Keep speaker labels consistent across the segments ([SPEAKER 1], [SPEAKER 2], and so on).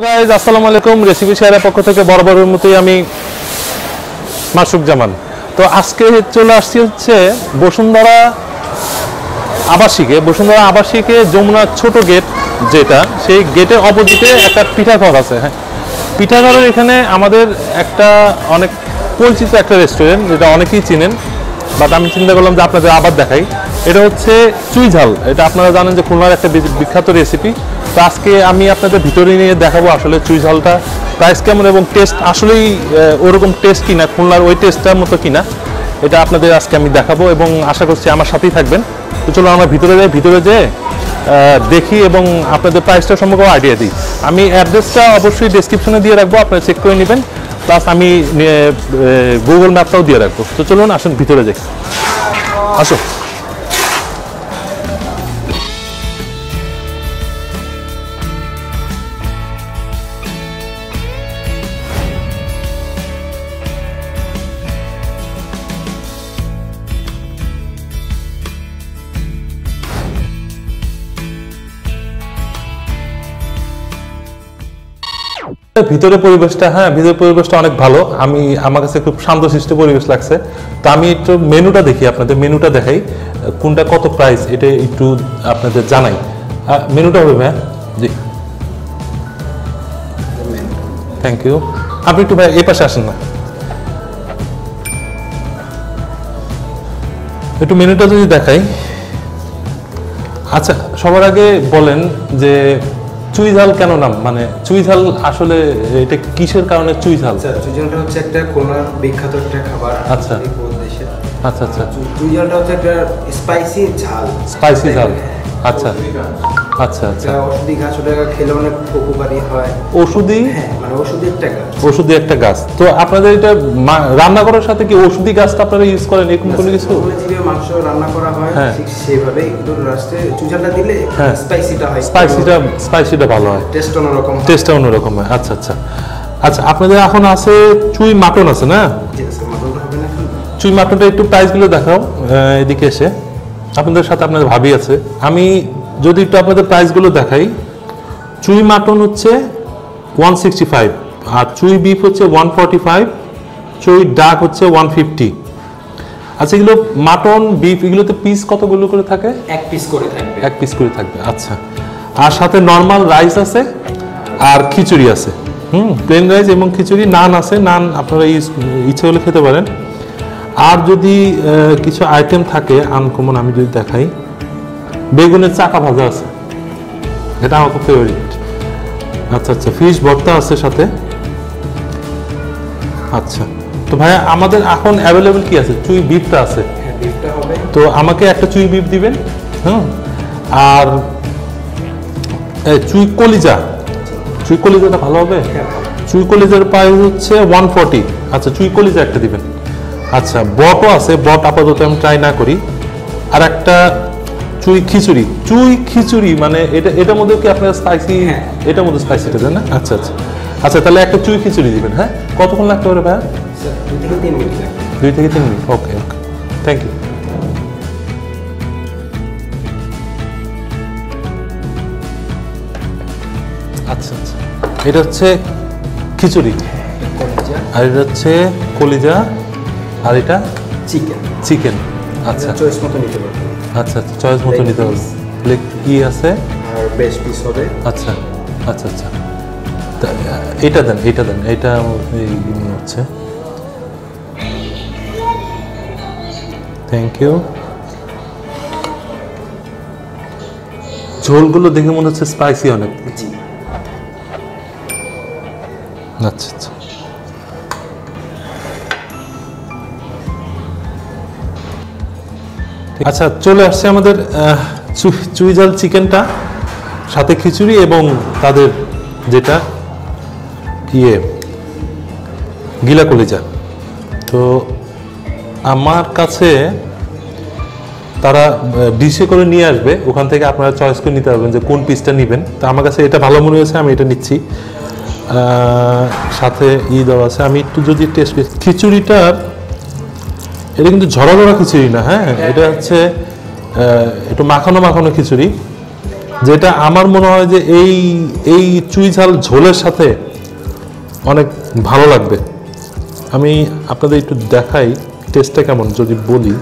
[SPEAKER 1] Guys আসসালামু আলাইকুম recipe শেয়ারের পক্ষ থেকে বরাবরের মতোই আমি মাসুক জামান। তো আজকে চলে আসছি হচ্ছে বসুন্ধরা আবাসিকে যমুনার ছোট গেট যেটা সেই গেটের অপোজিটে একটা পিঠাঘর আছে। হ্যাঁ, পিঠাঘরের এখানে আমাদের একটা অনেক পরিচিত একটা রেস্টুরেন্ট যেটা অনেকেই চিনেন, বাট আমি চিন্তা করলাম যে আপনাদের আবার দেখাই। এটা হচ্ছে চুই ঝাল। এটা আপনারা জানেন যে খুলনার একটা বিখ্যাত রেসিপি। তো আজকে আমি আপনাদের ভিতরে নিয়ে দেখাবো আসলে চুই ঝালটা প্রাইস কেমন এবং টেস্ট আসলেই ওরকম টেস্ট কিনা, খুলনার ওই টেস্টটার মতো কিনা, এটা আপনাদের আজকে আমি দেখাবো এবং আশা করছি আমার সাথেই থাকবেন। তো চলো আমরা ভিতরে যেয়ে দেখি এবং আপনাদের প্রাইসটা সম্পর্কে আইডিয়া দিই। আমি অ্যাড্রেসটা অবশ্যই ডেসক্রিপশনে দিয়ে রাখবো, আপনারা চেক করে নেবেন, প্লাস আমি গুগল ম্যাপটাও দিয়ে রাখবো। তো চলুন আসুন ভিতরে যাই, আসো। ভিতরের পরিবেশটা অনেক ভালো। আমার কাছে খুব শান্তশিষ্ট পরিবেশ লাগছে। তো আমি একটু মেনুটা দেখি, আপনাদের মেনুটা দেখাই, কোনটা কত প্রাইস এটা একটু আপনাদের জানাই। মেনুটা হবে ভাই? জি, থ্যাংক ইউ। আপনি একটু ভাই এই পাশে আসেন না, একটু মেনুটা যদি দেখাই। আচ্ছা, সবার আগে বলেন যে চুই ঝাল কেন নাম, মানে চুই ঝাল আসলে এটা কিসের কারণে চুই ঝাল?
[SPEAKER 2] চুই ঝালটা হচ্ছে একটা খুলনার বিখ্যাত একটা খাবার।
[SPEAKER 1] আচ্ছা আচ্ছা,
[SPEAKER 2] চুই ঝালটা হচ্ছে একটা স্পাইসি ঝাল।
[SPEAKER 1] আচ্ছা আচ্ছা আচ্ছা।
[SPEAKER 2] ঔষধি গাছ, ওটা খেলে অনেক উপকারী হয়।
[SPEAKER 1] ঔষধি?
[SPEAKER 2] হ্যাঁ, মানে
[SPEAKER 1] ঔষধি একটা গাছ। তো আপনাদের এটা রান্না করার সাথে কি ঔষধি গাছটা আপনারা ইউজ করেন এরকম কোনো কিছু?
[SPEAKER 2] মাংস রান্না করা হয় ঠিক সেভাবে লাস্টে চুই ঝালটা দিলে স্পাইসিটা হয়,
[SPEAKER 1] স্পাইসিটা ভালো হয়, টেস্টটা অন্যরকম হয়। আচ্ছা আচ্ছা আচ্ছা। আপনাদের এখন আছে চুই মাটন আছে না? চুই মাটনটা একটু প্রাইসগুলো দেখাও এদিকে এসে। আপনাদের সাথে আপনাদের ভাবি আছে, আমি যদি একটু আপনাদের প্রাইসগুলো দেখাই। চুই মাটন হচ্ছে 165, আর চুই বিফ হচ্ছে 145, চুই ডাক হচ্ছে 150। আচ্ছা, এগুলো মাটন বিফ এগুলোতে পিস কতগুলো করে থাকে?
[SPEAKER 2] এক পিস করে থাকবে।
[SPEAKER 1] আচ্ছা, আর সাথে নর্মাল রাইস আছে আর খিচুড়ি আছে। প্লেন রাইস এবং খিচুড়ি, নান আছে, নান আপনারা ইচ্ছে হলে খেতে পারেন। আর যদি কিছু আইটেম থাকে আনকমন, আমি যদি দেখাই, বেগুনের চাকা ভাজা আছে, এটা আমার খুব ফেভারিট। আচ্ছা আচ্ছা, ফিশ ভর্তা আছে সাথে। আচ্ছা, তো ভাইয়া আমাদের এখন অ্যাভেলেবেল কি আছে? চুই বিফটা আছে।
[SPEAKER 2] হ্যাঁ, বিফটা হবে।
[SPEAKER 1] তো আমাকে একটা চুই বিফ দিবেন। আর চুই কলিজাটা ভালো হবে? চুই কলিজার প্রাইস হচ্ছে 140। আচ্ছা, চুই কলিজা একটা দিবেন। আচ্ছা, বটও আছে, বট আপাতত আমি ট্রাই না করি। আর একটা চুই খিচুড়ি মানে এটার মধ্যে কি আপনার স্পাইসি? এটার মধ্যে স্পাইসিটা দেন না? আচ্ছা আচ্ছা আচ্ছা, তাহলে একটা চুই খিচুড়ি দিবেন। হ্যাঁ, কতক্ষণ লাগতে পারে ভাইয়া? 2 থেকে 3 minute. Okay okay, thank you. আচ্ছা আচ্ছা, এটা হচ্ছে খিচুড়ি, আর এটা হচ্ছে কলিজা, আর এটা চিকেন। আচ্ছা,
[SPEAKER 2] চয়েস মতো নিতে পারবেন।
[SPEAKER 1] আচ্ছা আচ্ছা, চয়েস মতো নিতে পারবেন। লেগ কি আছে?
[SPEAKER 2] আর বেশ পিস হবে।
[SPEAKER 1] আচ্ছা আচ্ছা আচ্ছা, এটা দেন, এটা হচ্ছে। Thank you. ঝোলগুলো দেখে মনে হচ্ছে স্পাইসি অনেক। আচ্ছা আচ্ছা, আচ্ছা, চলে আসছে আমাদের চুই ঝাল চিকেনটা, সাথে খিচুড়ি এবং তাদের যেটা গিলা কলিজা। তো আমার কাছে তারা ডিশে করে নিয়ে আসবে, ওখান থেকে আপনারা চয়েস করে নিতে পারবেন যে কোন পিসটা নেবেন। তো আমার কাছে এটা ভালো মনে হয়েছে, আমি এটা নিচ্ছি। সাথে দেওয়া আছে। আমি একটু যদি টেস্ট করি খিচুড়িটার, এটা কিন্তু ঝরা খিচুড়ি না। হ্যাঁ, এটা হচ্ছে একটু মাখানো খিচুড়ি, যেটা আমার মনে হয় যে এই এই চুই ঝাল ঝোলের সাথে অনেক ভালো লাগবে। আমি আপনাদের একটু দেখাই টেস্টটা কেমন যদি বলি।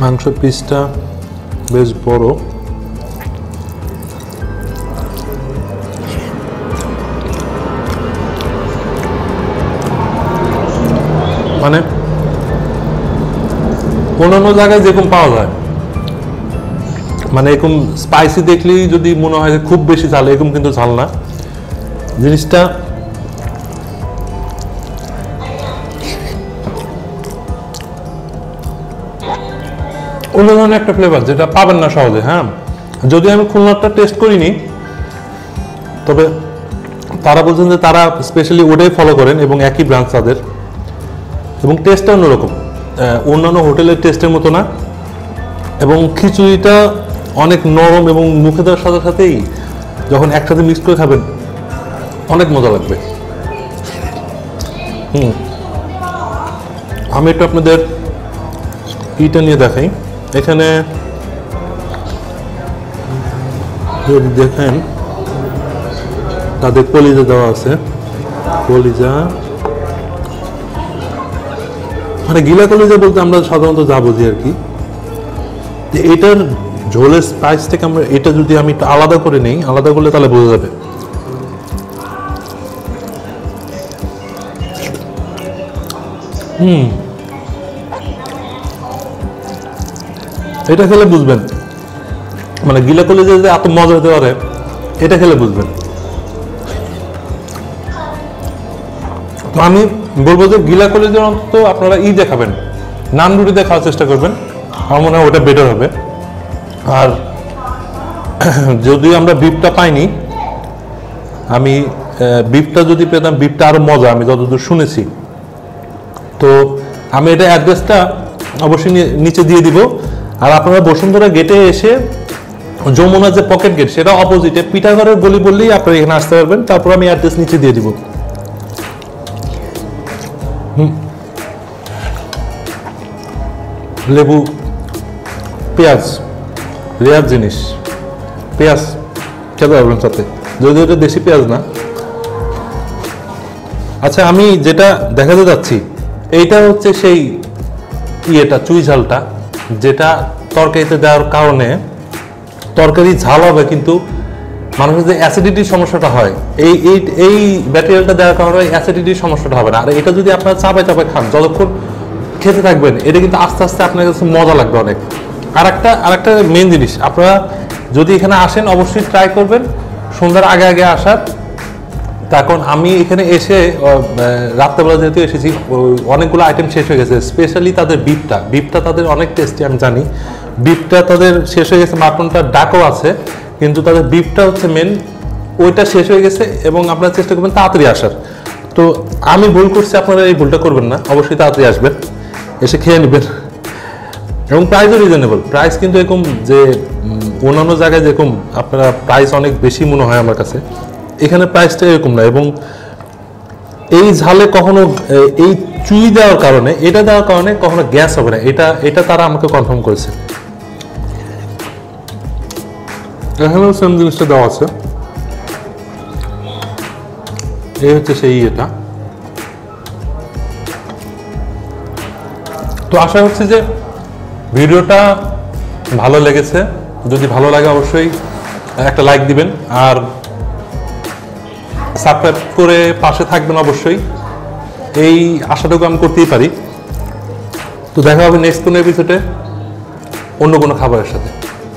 [SPEAKER 1] মাংস পিসটা বেশ বড়, মানে অন্যান্য জায়গায় যেরকম পাওয়া যায়, মানে এরকম স্পাইসি দেখলেই যদি মনে হয় যে খুব বেশি ঝাল, এরকম কিন্তু ঝাল না। জিনিসটা অন্য ধরনের একটা ফ্লেভার যেটা পাবেন না সহজে। হ্যাঁ, যদি আমি খুলনারটা টেস্ট করিনি, তবে তারা বলছেন যে তারা স্পেশালি ওটাই ফলো করেন এবং একই ব্রাঞ্চ তাদের, এবং টেস্টটা অন্যরকম, অন্যান্য হোটেলের টেস্টের মতো না। এবং খিচুড়িটা অনেক নরম এবং মুখে দেওয়ার সাথে সাথেই যখন একসাথে মিক্স করে খাবেন অনেক মজা লাগবে। আমি একটু আপনাদের ইটা নিয়ে দেখাই। এখানে যদি দেখেন তাদের কলিজা দেওয়া আছে, কলিজা মানে গিলা কলিজা বলতে আমরা সাধারণত যা বুঝি আর কি। এটার ঝোলের স্পাইস থেকে আমরা এটা যদি আমি একটু আলাদা করে নেই, আলাদা করলে তাহলে বোঝা যাবে। এটা খেলে বুঝবেন, মানে গিলা কলিজা যে এত মজা হতে পারে এটা খেলে বুঝবেন। তো আমি বলবো যে গিলা কলিজার অন্তত আপনারা দেখাবেন, নান রুটিতে খাওয়ার চেষ্টা করবেন, আমার মনে হয় ওটা বেটার হবে। আর যদি আমরা বিফটা পাইনি, আমি বিফটা যদি পেতাম, বিফটা আরো মজা আমি যতদূর শুনেছি। তো আমি এটা অ্যাড্রেসটা অবশ্যই নিচে দিয়ে দিব। আর আপনারা বসুন্ধরা গেটে এসে যমুনা যে পকেট গেট সেটা অপোজিটে পিঠাঘরের গলি বললেই আপনারা এখানে আসতে পারবেন। তারপর আমি অ্যাড্রেস নিচে দিয়ে দিব। লেবু, পেঁয়াজ, রেয়ার জিনিস, পেঁয়াজ খেতে পারবেন সাথে, যদি এটা দেশি পেঁয়াজ না। আচ্ছা, আমি যেটা দেখাতে যাচ্ছি এইটা হচ্ছে সেই ইয়েটা চুই ঝালটা, যেটা তরকারিতে দেওয়ার কারণে তরকারি ঝাল হবে, কিন্তু মানুষের যে অ্যাসিডিটির সমস্যাটা হয় এই এই এই ব্যাটেরিয়ালটা দেওয়ার কারণে অ্যাসিডিটির সমস্যাটা হবে না। আর এটা যদি আপনারা চাপায় চাপায় খান, যতক্ষণ খেতে থাকবেন এটা কিন্তু আস্তে আস্তে আপনার কাছে মজা লাগবে অনেক। আর একটা মেন জিনিস, আপনারা যদি এখানে আসেন অবশ্যই ট্রাই করবেন সন্ধ্যার আগে আগে আসার। তখন আমি এখানে এসে রাত্রেবেলা যেহেতু এসেছি, অনেকগুলো আইটেম শেষ হয়ে গেছে। স্পেশালি তাদের বিফটা তাদের অনেক টেস্টি, আমি জানি বিফটা তাদের শেষ হয়ে গেছে। মাটনটা ডাকও আছে, কিন্তু তাদের বিফটা হচ্ছে মেন, ওইটা শেষ হয়ে গেছে। এবং আপনারা চেষ্টা করবেন তাড়াতাড়ি আসার। তো আমি ভুল করছি, আপনারা এই ভুলটা করবেন না, অবশ্যই তাড়াতাড়ি আসবেন, এসে খেয়ে নেবেন। এবং প্রাইসও রিজনেবল, প্রাইস কিন্তু এরকম যে অন্যান্য জায়গায় যেরকম আপনারা প্রাইস অনেক বেশি মনে হয় আমার কাছে, এখানে প্রাইসটা এরকম না। এবং এই ঝালে কখনো এই চুই দেওয়ার কারণে, এটা দেওয়ার কারণে কখনো গ্যাস হবে না, এটা তারা আমাকে কনফার্ম করেছে। এখানেও সেম জিনিসটা দেওয়া আছে, এই হচ্ছে সেই এটা। তো আশা হচ্ছে যে ভিডিওটা ভালো লেগেছে। যদি ভালো লাগে অবশ্যই একটা লাইক দিবেন, আর সাবস্ক্রাইব করে পাশে থাকবেন অবশ্যই, এই আশাটুকু আমি করতেই পারি। তো দেখা হবে নেক্সট কোনো এপিসোডে অন্য কোনো খাবারের সাথে।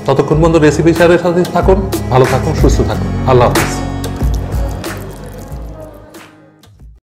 [SPEAKER 1] ততক্ষণ পর্যন্ত রেসিপি শেয়ারের সাথে থাকুন, ভালো থাকুন, সুস্থ থাকুন। আল্লাহ হাফিজ।